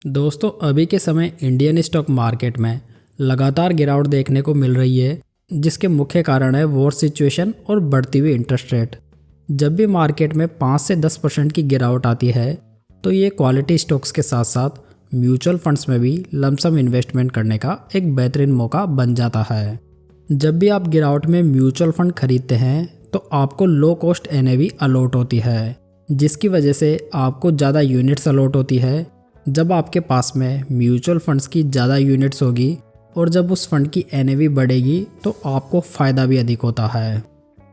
दोस्तों अभी के समय इंडियन स्टॉक मार्केट में लगातार गिरावट देखने को मिल रही है, जिसके मुख्य कारण है वॉर सिचुएशन और बढ़ती हुई इंटरेस्ट रेट। जब भी मार्केट में 5 से 10% की गिरावट आती है तो ये क्वालिटी स्टॉक्स के साथ साथ म्यूचुअल फंड्स में भी लमसम इन्वेस्टमेंट करने का एक बेहतरीन मौका बन जाता है। जब भी आप गिरावट में म्यूचुअल फंड खरीदते हैं तो आपको लो कॉस्ट एनएवी अलॉट होती है, जिसकी वजह से आपको ज़्यादा यूनिट्स अलॉट होती है। जब आपके पास में म्यूचुअल फंड्स की ज़्यादा यूनिट्स होगी और जब उस फंड की एनएवी बढ़ेगी तो आपको फ़ायदा भी अधिक होता है।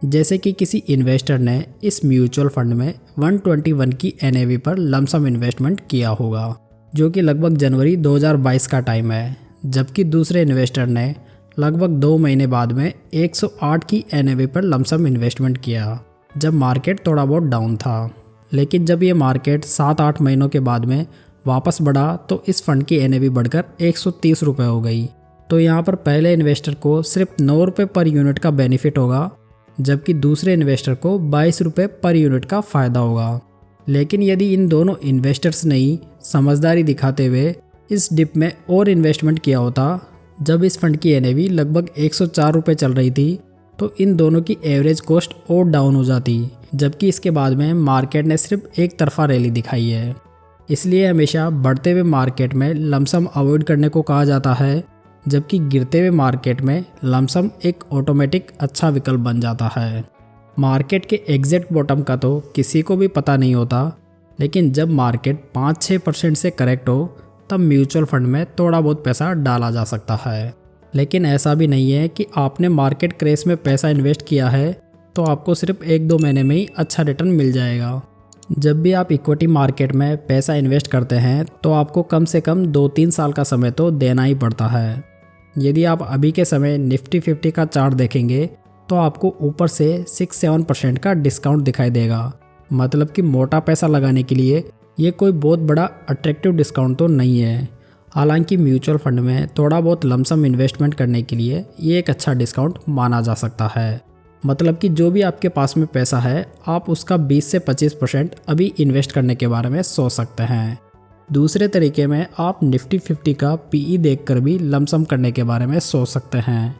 जैसे कि किसी इन्वेस्टर ने इस म्यूचुअल फंड में 121 की एनएवी पर लमसम इन्वेस्टमेंट किया होगा, जो कि लगभग जनवरी 2022 का टाइम है, जबकि दूसरे इन्वेस्टर ने लगभग 2 महीने बाद में 108 की एनएवी पर लमसम इन्वेस्टमेंट किया, जब मार्केट थोड़ा बहुत डाउन था। लेकिन जब ये मार्केट 7-8 महीनों के बाद में वापस बढ़ा तो इस फंड की एनएवी बढ़कर 130 रुपये हो गई। तो यहाँ पर पहले इन्वेस्टर को सिर्फ 9 रुपये पर यूनिट का बेनिफिट होगा, जबकि दूसरे इन्वेस्टर को 22 रुपये पर यूनिट का फ़ायदा होगा। लेकिन यदि इन दोनों इन्वेस्टर्स ने ही समझदारी दिखाते हुए इस डिप में और इन्वेस्टमेंट किया होता, जब इस फंड की एनएवी लगभग 104 रुपये चल रही थी, तो इन दोनों की एवरेज कॉस्ट और डाउन हो जाती, जबकि इसके बाद में मार्केट ने सिर्फ एक तरफा रैली दिखाई है। इसलिए हमेशा बढ़ते हुए मार्केट में लमसम अवॉइड करने को कहा जाता है, जबकि गिरते हुए मार्केट में लमसम एक ऑटोमेटिक अच्छा विकल्प बन जाता है। मार्केट के एग्जैक्ट बॉटम का तो किसी को भी पता नहीं होता, लेकिन जब मार्केट 5-6% से करेक्ट हो तब म्यूचुअल फंड में थोड़ा बहुत पैसा डाला जा सकता है। लेकिन ऐसा भी नहीं है कि आपने मार्केट क्रैश में पैसा इन्वेस्ट किया है तो आपको सिर्फ 1-2 महीने में ही अच्छा रिटर्न मिल जाएगा। जब भी आप इक्विटी मार्केट में पैसा इन्वेस्ट करते हैं तो आपको कम से कम 2-3 साल का समय तो देना ही पड़ता है। यदि आप अभी के समय निफ्टी 50 का चार्ट देखेंगे तो आपको ऊपर से 6-7% का डिस्काउंट दिखाई देगा। मतलब कि मोटा पैसा लगाने के लिए ये कोई बहुत बड़ा अट्रैक्टिव डिस्काउंट तो नहीं है। हालांकि म्यूचुअल फंड में थोड़ा बहुत लमसम इन्वेस्टमेंट करने के लिए ये एक अच्छा डिस्काउंट माना जा सकता है। मतलब कि जो भी आपके पास में पैसा है आप उसका 20 से 25% अभी इन्वेस्ट करने के बारे में सोच सकते हैं। दूसरे तरीके में आप निफ्टी 50 का पीई देखकर भी लमसम करने के बारे में सोच सकते हैं।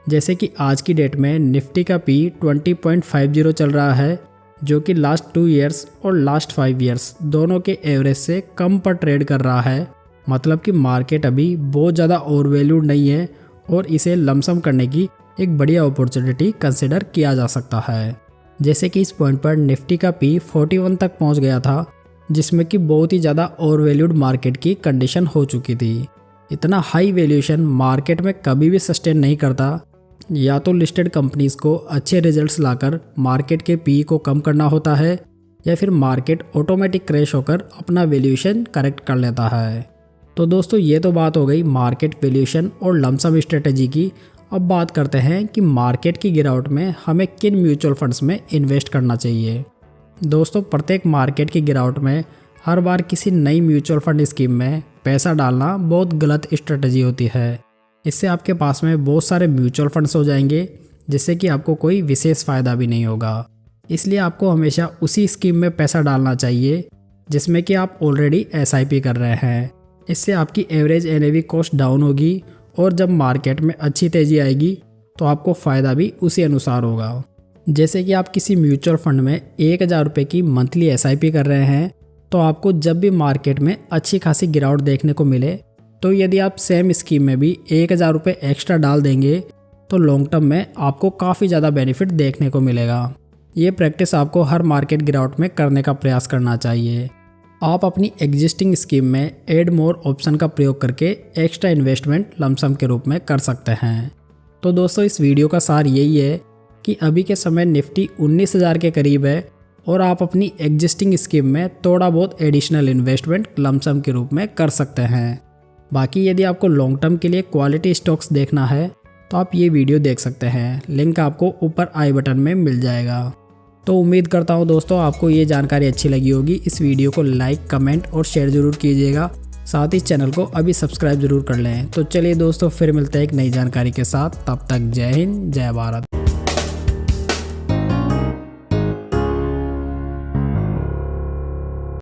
जैसे कि आज की डेट में निफ्टी का पी 20.50 चल रहा है, जो कि लास्ट 2 ईयर्स और लास्ट 5 ईयर्स दोनों के एवरेज से कम पर ट्रेड कर रहा है। मतलब कि मार्केट अभी बहुत ज़्यादा ओवर वैल्यूड नहीं है और इसे लमसम करने की एक बढ़िया अपॉर्चुनिटी कंसिडर किया जा सकता है। जैसे कि इस पॉइंट पर निफ्टी का पी 41 तक पहुंच गया था, जिसमें कि बहुत ही ज़्यादा ओवर वैल्यूड मार्केट की कंडीशन हो चुकी थी। इतना हाई वैल्यूएशन मार्केट में कभी भी सस्टेन नहीं करता। या तो लिस्टेड कंपनीज़ को अच्छे रिजल्ट्स लाकर मार्केट के पी को कम करना होता है, या फिर मार्केट ऑटोमेटिक क्रैश होकर अपना वैल्यूएशन करेक्ट कर लेता है। तो दोस्तों ये तो बात हो गई मार्केट वैल्यूएशन और लमसम स्ट्रेटजी की। अब बात करते हैं कि मार्केट की गिरावट में हमें किन म्यूचुअल फंड्स में इन्वेस्ट करना चाहिए। दोस्तों प्रत्येक मार्केट की गिरावट में हर बार किसी नई म्यूचुअल फंड स्कीम में पैसा डालना बहुत गलत स्ट्रेटजी होती है। इससे आपके पास में बहुत सारे म्यूचुअल फंड्स हो जाएंगे, जिससे कि आपको कोई विशेष फ़ायदा भी नहीं होगा। इसलिए आपको हमेशा उसी स्कीम में पैसा डालना चाहिए जिसमें कि आप ऑलरेडी एसआईपी कर रहे हैं। इससे आपकी एवरेज एनएवी कॉस्ट डाउन होगी और जब मार्केट में अच्छी तेज़ी आएगी तो आपको फ़ायदा भी उसी अनुसार होगा। जैसे कि आप किसी म्यूचुअल फंड में 1000 रुपये की मंथली एसआईपी कर रहे हैं, तो आपको जब भी मार्केट में अच्छी खासी गिरावट देखने को मिले तो यदि आप सेम स्कीम में भी 1000 रुपये एक्स्ट्रा डाल देंगे तो लॉन्ग टर्म में आपको काफ़ी ज़्यादा बेनिफिट देखने को मिलेगा। ये प्रैक्टिस आपको हर मार्केट गिरावट में करने का प्रयास करना चाहिए। आप अपनी एग्जिस्टिंग स्कीम में ऐड मोर ऑप्शन का प्रयोग करके एक्स्ट्रा इन्वेस्टमेंट लमसम के रूप में कर सकते हैं। तो दोस्तों इस वीडियो का सार यही है कि अभी के समय निफ्टी 19,000 के करीब है और आप अपनी एग्जिस्टिंग स्कीम में थोड़ा बहुत एडिशनल इन्वेस्टमेंट लमसम के रूप में कर सकते हैं। बाकी यदि आपको लॉन्ग टर्म के लिए क्वालिटी स्टॉक्स देखना है तो आप ये वीडियो देख सकते हैं। लिंक आपको ऊपर आई बटन में मिल जाएगा। तो उम्मीद करता हूँ दोस्तों आपको ये जानकारी अच्छी लगी होगी। इस वीडियो को लाइक, कमेंट और शेयर ज़रूर कीजिएगा। साथ ही चैनल को अभी सब्सक्राइब ज़रूर कर लें। तो चलिए दोस्तों फिर मिलते हैं एक नई जानकारी के साथ। तब तक जय हिंद, जय भारत।